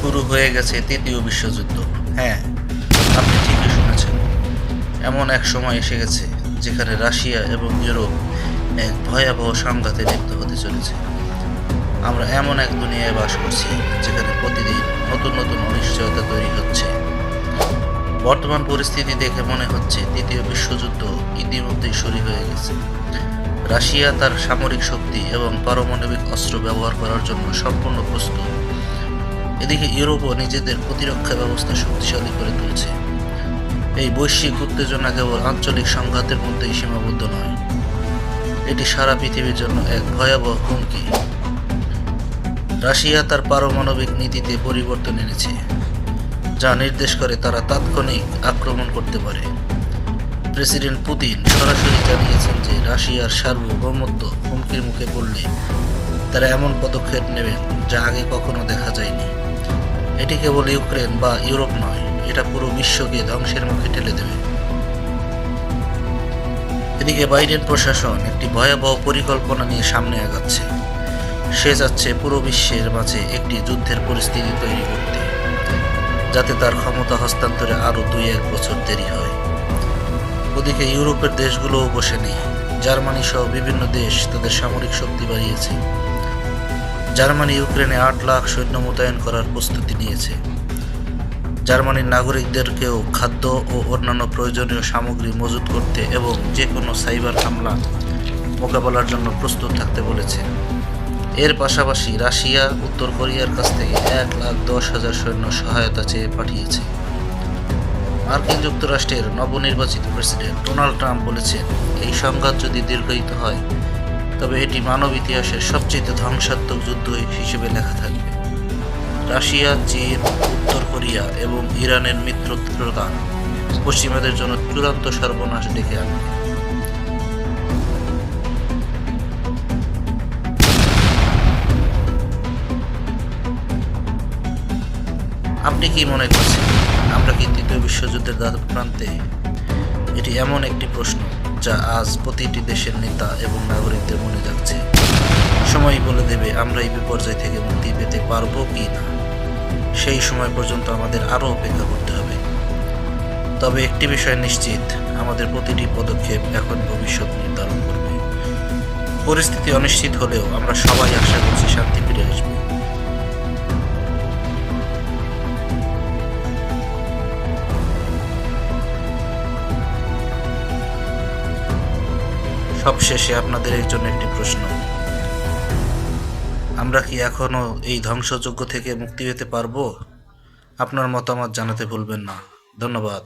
শুরু হয়ে গেছে তৃতীয় বিশ্বযুদ্ধ। হ্যাঁ, আপনি ঠিকই শুনেছেন। এমন এক সময় এসে গেছে যেখানে রাশিয়া এবং ইউরোপ এক ভয়াবহ সংঘাতে লিপ্ত হতে চলেছে। আমরা এমন এক দুনিয়ায় বাস করছি যেখানে প্রতিদিন নতুন নতুন অনিশ্চয়তা তৈরি হচ্ছে। বর্তমান পরিস্থিতি দেখে মনে হচ্ছে তৃতীয় বিশ্বযুদ্ধ ইতিমধ্যেই শুরু হয়ে গেছে। রাশিয়া তার সামরিক শক্তি এবং পারমাণবিক অস্ত্র ব্যবহার করার জন্য সম্পূর্ণ প্রস্তুত। এদিকে ইউরোপও নিজেদের প্রতিরক্ষা ব্যবস্থা শক্তিশালী করে তুলছে। এই বৈশ্বিক উত্তেজনা কেবল আঞ্চলিক সংঘাতের মধ্যেই সীমাবদ্ধ নয়, এটি সারা পৃথিবীর জন্য এক ভয়াবহ হুমকি। রাশিয়া তার পারমাণবিক নীতিতে পরিবর্তন এনেছে, যা নির্দেশ করে তারা তাৎক্ষণিক আক্রমণ করতে পারে। প্রেসিডেন্ট পুতিন সরাসরি জানিয়েছেন যে রাশিয়ার সার্বভৌমত্ব হুমকির মুখে পড়লে তারা এমন পদক্ষেপ নেবেন যা আগে কখনো দেখা যায়নি। এটি কেবল ইউক্রেন বা ইউরোপ নয়, এটা পুরো বিশ্বকে ধ্বংসের মুখে ঠেলে দেবে। এদিকে বাইডেন প্রশাসন একটি ভয়াবহ পরিকল্পনা নিয়ে সামনে আগাচ্ছে। সে চাচ্ছে পুরো বিশ্বের মাঝে একটি যুদ্ধের পরিস্থিতি তৈরি করতে, যাতে তার ক্ষমতা হস্তান্তরে আরও 2-1 বছর দেরি হয়। ওদিকে ইউরোপের দেশগুলোও বসে নেই। জার্মানি সহ বিভিন্ন দেশ তাদের সামরিক শক্তি বাড়িয়েছে। জার্মানি ইউক্রেনে 8 লাখ সৈন্য মোতায়েন করার প্রস্তুতি নিয়েছে। জার্মানির নাগরিকদেরকেও খাদ্য ও অন্যান্য প্রয়োজনীয় সামগ্রী মজুত করতে এবং যে কোনো সাইবার হামলা মোকাবেলার জন্য প্রস্তুত থাকতে বলেছে। এর পাশাপাশি রাশিয়া উত্তর কোরিয়ার কাছ থেকে 1,10,000 সৈন্য সহায়তা চেয়ে পাঠিয়েছে। মার্কিন যুক্তরাষ্ট্রের নবনির্বাচিত প্রেসিডেন্ট ডোনাল্ড ট্রাম্প বলেছেন, এই সংঘাত যদি দীর্ঘায়িত হয় তবে এটি মানব ইতিহাসের সবচেয়ে ধ্বংসাত্মক যুদ্ধ হিসেবে লেখা থাকবে। রাশিয়া, চীন, উত্তর কোরিয়া এবং ইরানের মিত্রতা পশ্চিমাদের জন্য চূড়ান্ত সর্বনাশ ডেকে আনবে। আপনি কি মনে করছেন, আমরা কি তৃতীয় বিশ্বযুদ্ধের দ্বারপ্রান্তে? এটি এমন একটি প্রশ্ন যা আজ প্রতিটি দেশের নেতা এবং নাগরিকদের মনে যাচ্ছে। সময় বলে দেবে আমরা এই বিপর্যয় থেকে মুক্তি পেতে পারবো কি না। সেই সময় পর্যন্ত আমাদের আরও অপেক্ষা করতে হবে। তবে একটি বিষয় নিশ্চিত, আমাদের প্রতিটি পদক্ষেপ এখন ভবিষ্যৎ নির্ধারণ করবে। পরিস্থিতি অনিশ্চিত হলেও আমরা সবাই আশা করছি শান্তি ফিরে আসবে। সবশেষে আপনাদের জন্য একটি প্রশ্ন, আমরা কি এখনো এই ধ্বংসযজ্ঞ থেকে মুক্তি পেতে পারবো? আপনার মতামত জানাতে ভুলবেন না। ধন্যবাদ।